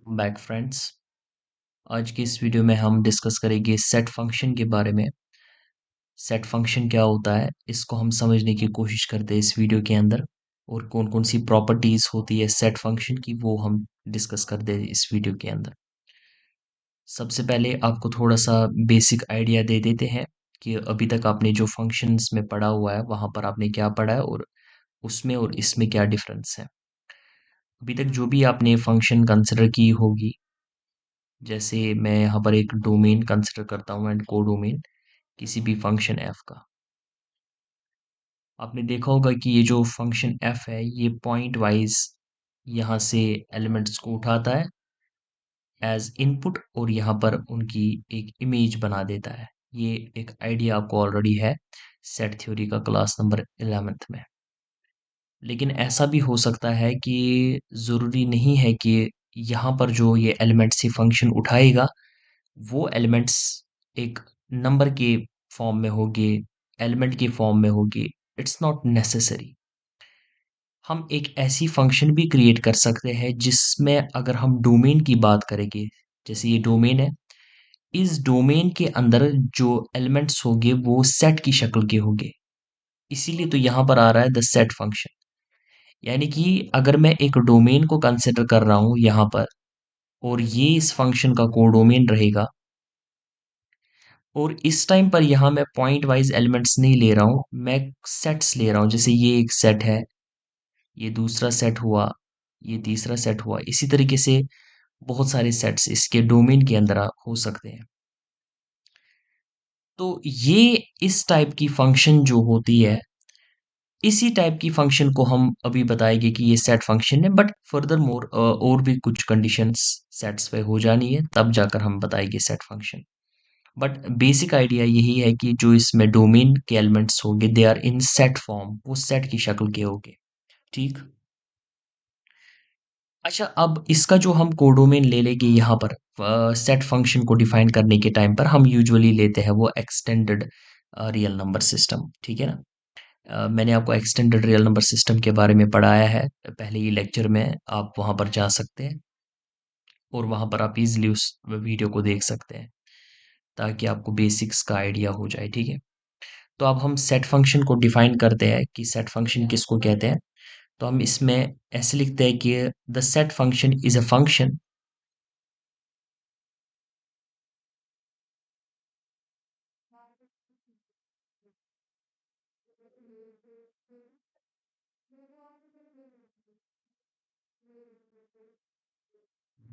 Back friends. आज की इस वीडियो में हम डिस्कस करेंगे सेट फंक्शन के बारे में। सेट फंक्शन क्या होता है इसको हम समझने की कोशिश करते हैं इस वीडियो के अंदर, और कौन कौन सी प्रॉपर्टीज होती है सेट फंक्शन की वो हम डिस्कस करते हैं इस वीडियो के अंदर। सबसे पहले आपको थोड़ा सा बेसिक आइडिया दे देते हैं कि अभी तक आपने जो फंक्शंस में पढ़ा हुआ है वहां पर आपने क्या पढ़ा है, और उसमें और इसमें क्या डिफरेंस है। अभी तक जो भी आपने फंक्शन कंसिडर की होगी, जैसे मैं यहाँ पर एक डोमेन कंसिडर करता हूँ एंड को डोमेन किसी भी फंक्शन एफ का। आपने देखा होगा कि ये जो फंक्शन एफ है ये पॉइंट वाइज यहाँ से एलिमेंट्स को उठाता है एज इनपुट, और यहाँ पर उनकी एक इमेज बना देता है। ये एक आइडिया आपको ऑलरेडी है सेट थ्योरी का क्लास नंबर 11th में। लेकिन ऐसा भी हो सकता है कि ज़रूरी नहीं है कि यहाँ पर जो ये एलिमेंट्स ही फंक्शन उठाएगा वो एलिमेंट्स एक नंबर के फॉर्म में होंगे, एलिमेंट के फॉर्म में होंगे। It's not necessary. हम एक ऐसी फंक्शन भी क्रिएट कर सकते हैं जिसमें अगर हम डोमेन की बात करेंगे, जैसे ये डोमेन है, इस डोमेन के अंदर जो एलिमेंट्स होंगे वो सेट की शक्ल के होंगे। इसीलिए तो यहाँ पर आ रहा है द सेट फंक्शन। यानी कि अगर मैं एक डोमेन को कंसिडर कर रहा हूँ यहाँ पर, और ये इस फंक्शन का कोडोमेन रहेगा, और इस टाइम पर यहाँ मैं पॉइंट वाइज एलिमेंट्स नहीं ले रहा हूँ, मैं सेट्स ले रहा हूँ। जैसे ये एक सेट है, ये दूसरा सेट हुआ, ये तीसरा सेट हुआ। इसी तरीके से बहुत सारे सेट्स इसके डोमेन के अंदर हो सकते हैं। तो ये इस टाइप की फंक्शन जो होती है, इसी टाइप की फंक्शन को हम अभी बताएंगे कि ये सेट फंक्शन है। बट फर्दर मोर और भी कुछ कंडीशंस सेटिस्फाई हो जानी है, तब जाकर हम बताएंगे set function. But basic idea यही है कि जो इसमें डोमेन के एलिमेंट्स होंगे they are in set form, वो सेट की शक्ल के होंगे। ठीक। अच्छा, अब इसका जो हम कोडोमेन ले लेंगे यहाँ पर सेट फंक्शन को डिफाइन करने के टाइम पर हम यूजुअली लेते हैं वो एक्सटेंडेड रियल नंबर सिस्टम। ठीक है ना। मैंने आपको एक्सटेंडेड रियल नंबर सिस्टम के बारे में पढ़ाया है पहले ही लेक्चर में, आप वहाँ पर जा सकते हैं और वहाँ पर आप इजीली उस वीडियो को देख सकते हैं ताकि आपको बेसिक्स का आइडिया हो जाए। ठीक है। तो अब हम सेट फंक्शन को डिफाइन करते हैं कि सेट फंक्शन किसको कहते हैं। तो हम इसमें ऐसे लिखते हैं कि the set function is a function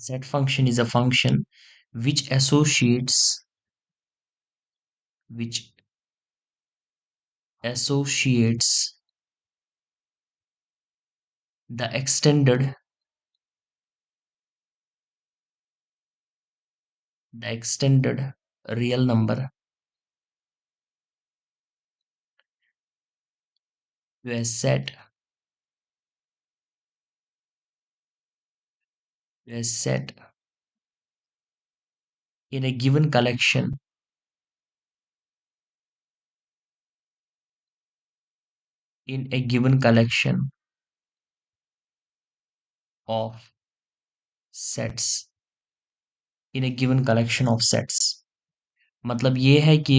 set function is a function which which associates the extended real number to a set in a given collection in a given collection of sets in a given collection of sets। मतलब ये है कि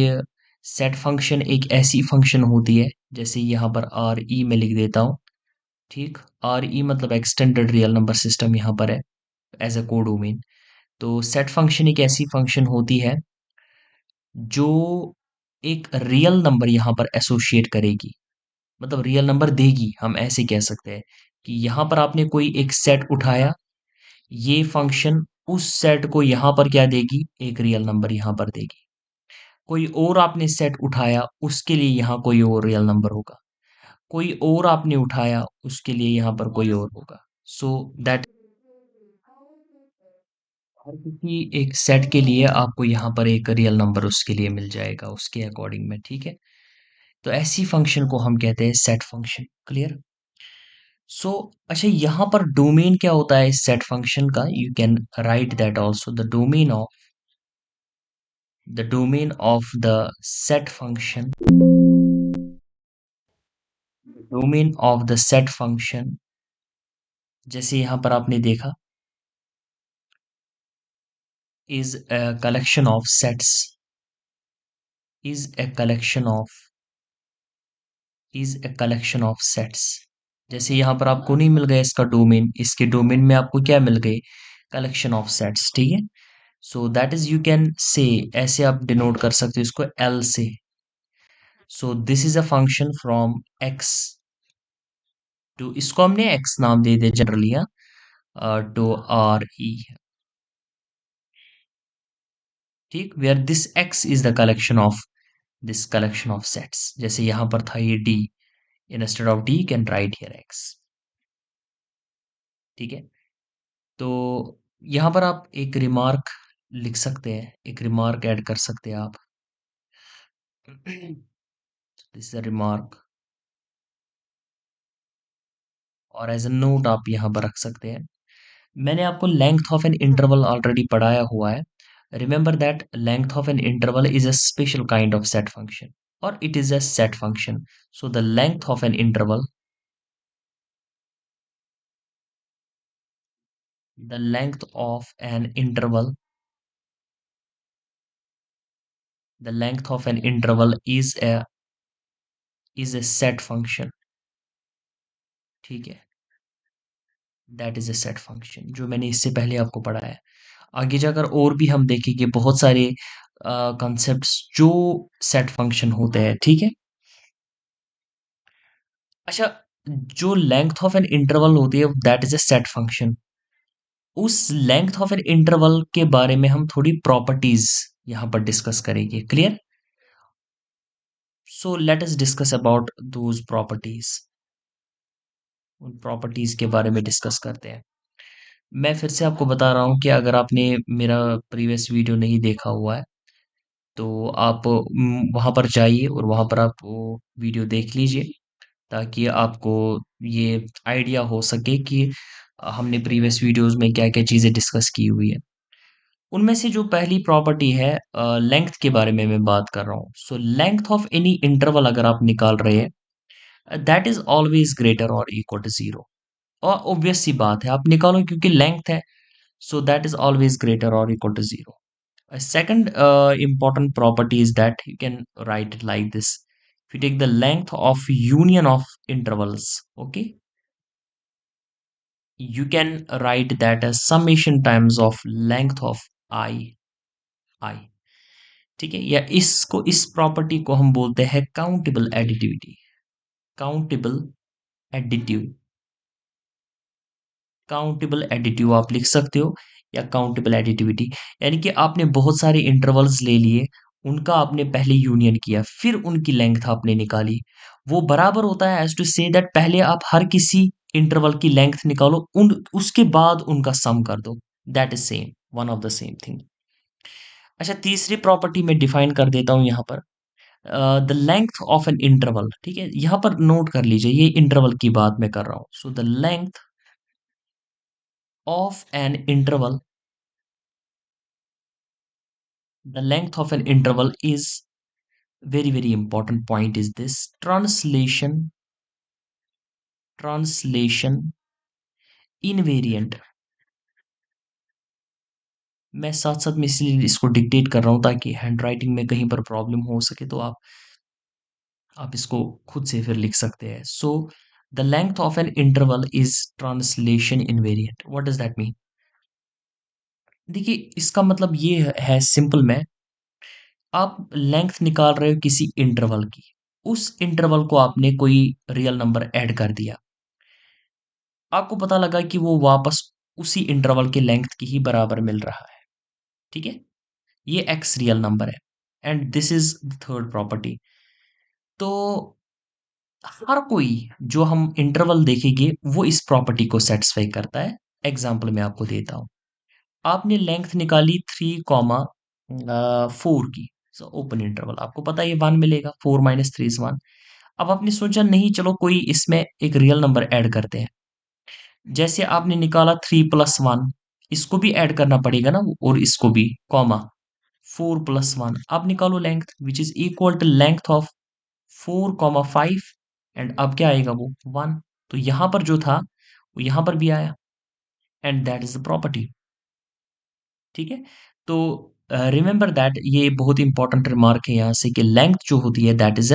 set function एक ऐसी function होती है, जैसे यहाँ पर आर ई में लिख देता हूँ। ठीक। आर ई मतलब एक्सटेंडेड रियल नंबर सिस्टम यहाँ पर है एज अ कोडोमेन। तो सेट फंक्शन एक ऐसी फंक्शन होती है जो एक रियल नंबर यहाँ पर एसोसिएट करेगी, मतलब रियल नंबर देगी। हम ऐसे कह सकते हैं कि यहाँ पर आपने कोई एक सेट उठाया, ये फंक्शन उस सेट को यहाँ पर क्या देगी, एक रियल नंबर यहाँ पर देगी। कोई और आपने सेट उठाया, उसके लिए यहाँ कोई और रियल नंबर होगा। कोई और आपने उठाया, उसके लिए यहाँ पर कोई और होगा। सो दैट हर किसी एक सेट के लिए आपको यहाँ पर एक रियल नंबर उसके लिए मिल जाएगा उसके अकॉर्डिंग में। ठीक है। तो ऐसी फंक्शन को हम कहते हैं सेट फंक्शन। क्लियर। सो अच्छा, यहाँ पर डोमेन क्या होता है इस सेट फंक्शन का, you can write that also. The domain of the set function, domain of the set function, जैसे यहाँ पर आपने देखा is a collection of sets, is a collection of, is a collection of sets। जैसे यहाँ पर आपको नहीं मिल गया इसका डोमेन, इसके डोमेन में आपको क्या मिल गए, कलेक्शन ऑफ सेट्स, ठीक है। So that is you can say, ऐसे आप डिनोट कर सकते हो इसको एल से। So this is a function from X to, इसको हमने एक्स नाम दे दिया जनरली, टू आर ई, ठीक, where this X is the collection of, this collection of sets. जैसे यहाँ पर था ये D, instead of D can write here X, ठीक है। तो यहाँ पर आप एक रिमार्क लिख सकते हैं, एक रिमार्क ऐड कर सकते हैं आप। दिस इज अ रिमार्क, और एज अ नोट आप यहाँ पर रख सकते हैं। मैंने आपको length of an interval already पढ़ाया हुआ है। Remember that length of an interval is a special kind of set function, और it is a set function. So the length of an interval, the length of an interval, the length of an interval is a set function, ठीक है। That is a set function, जो मैंने इससे पहले आपको पढ़ाया है। आगे जाकर और भी हम देखेंगे बहुत सारे कॉन्सेप्ट्स जो सेट फंक्शन होते हैं, ठीक है। अच्छा, जो लेंथ ऑफ एन इंटरवल होती है that is a set function, उस लेंथ ऑफ एन इंटरवल के बारे में हम थोड़ी प्रॉपर्टीज यहाँ पर डिस्कस करेंगे, clear. So let us discuss about those properties, उन प्रॉपर्टीज के बारे में डिस्कस करते हैं। मैं फिर से आपको बता रहा हूँ कि अगर आपने मेरा प्रीवियस वीडियो नहीं देखा हुआ है तो आप वहाँ पर जाइए और वहाँ पर आप वो वीडियो देख लीजिए, ताकि आपको ये आइडिया हो सके कि हमने प्रीवियस वीडियोस में क्या-क्या चीज़ें डिस्कस की हुई है। उनमें से जो पहली प्रॉपर्टी है लेंथ के बारे में मैं बात कर रहा हूँ। So length of any interval अगर आप निकाल रहे हैं, दैट इज़ ऑलवेज़ ग्रेटर और इक्वल टू 0। और ऑब्वियस सी बात है, आप निकालो क्योंकि लेंथ है, so that is always greater or equal to 0। A second important property is that you can write it like this. If you take the length of union of intervals, okay, you can write that as summation times of length of I, ठीक है। या इसको, इस property को हम बोलते हैं countable additivity, countable additive, countable additive आप लिख सकते हो, या काउंटेबल एडिटिविटी। यानी कि आपने बहुत सारे इंटरवल्स ले लिए, उनका आपने पहले यूनियन किया, फिर उनकी लेंथ आपने निकाली। वो बराबर होता है एज टू से दैट पहले आप हर किसी इंटरवल की लेंथ निकालो, उन उसके बाद उनका सम कर दो। That is same, one of the same thing. अच्छा, तीसरी प्रॉपर्टी मैं डिफाइन कर देता हूँ यहाँ पर, the length of an interval, ठीक है। यहाँ पर नोट कर लीजिए, ये इंटरवल की बात मैं कर रहा हूँ। सो the length of an interval, the length of an interval is, very very important point is this, translation invariant। मैं साथ साथ में इसलिए इसको डिक्टेट कर रहा हूँ ताकि हैंड राइटिंग में कहीं पर प्रॉब्लम हो सके तो आप इसको खुद से फिर लिख सकते हैं। सो the length of an interval is translation invariant. What does that mean? देखिए, इसका मतलब ये है सिंपल में, आप लेंथ निकाल रहे हो किसी इंटरवल की, उस इंटरवल को आपने कोई रियल नंबर ऐड कर दिया, आपको पता लगा कि वो वापस उसी इंटरवल के लेंथ की ही बराबर मिल रहा है, ठीक है। ये एक्स रियल नंबर है, and this is the third property. तो हर कोई जो हम इंटरवल देखेंगे वो इस प्रॉपर्टी को सेटिस्फाई करता है। एग्जाम्पल मैं आपको देता हूँ, आपने लेंथ निकाली 3,4 की, ओपन इंटरवल, आपको पता है ये 1 मिलेगा, 4 - 3 इज 1। अब आपने सोचा नहीं, चलो कोई इसमें एक रियल नंबर ऐड करते हैं। जैसे आपने निकाला 3+1, इसको भी ऐड करना पड़ेगा ना, और इसको भी, कॉमा, 4+1, अब निकालो length which is equal to length of 4,5, and अब क्या आएगा वो 1। तो यहां पर जो था वो यहां पर भी आया, and that is the property. ठीक है? तो रिमेंबर दैट ये बहुत इंपॉर्टेंट रिमार्क है यहाँ से कि लेंथ जो होती है that is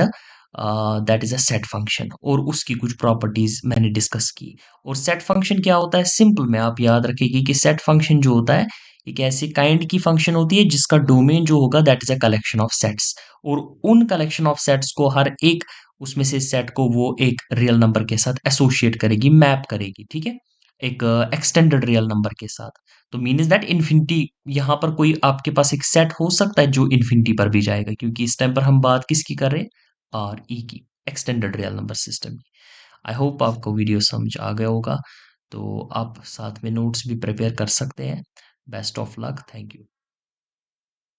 a set function और उसकी कुछ प्रॉपर्टीज़ मैंने डिस्कस की। और सेट फंक्शन क्या होता है? सिंपल में आप याद रखिए कि सेट फंक्शन जो होता है, एक ऐसी काइंड की फंक्शन होती है जिसका डोमेन जो होगा that is a collection of sets और उन कलेक्शन ऑफ सेट्स को हर एक उसमें से सेट को वो एक रियल नंबर के साथ एसोसिएट करेगी, मैप करेगी, ठीक है? एक एक्सटेंडेड रियल नंबर के साथ। तो मीन इज़ दैट इन्फिनिटी यहाँ पर कोई आपके पास एक सेट हो सकता है जो इन्फिनिटी पर भी जाएगा क्योंकि इस टाइम पर हम बात किसकी कर रहे हैं? आरई की, एक्सटेंडेड रियल नंबर सिस्टम की। आई होप आपको वीडियो समझ आ गया होगा। तो आप साथ में नोट्स भी प्रिपेयर कर सकते हैं। Best of luck, thank you.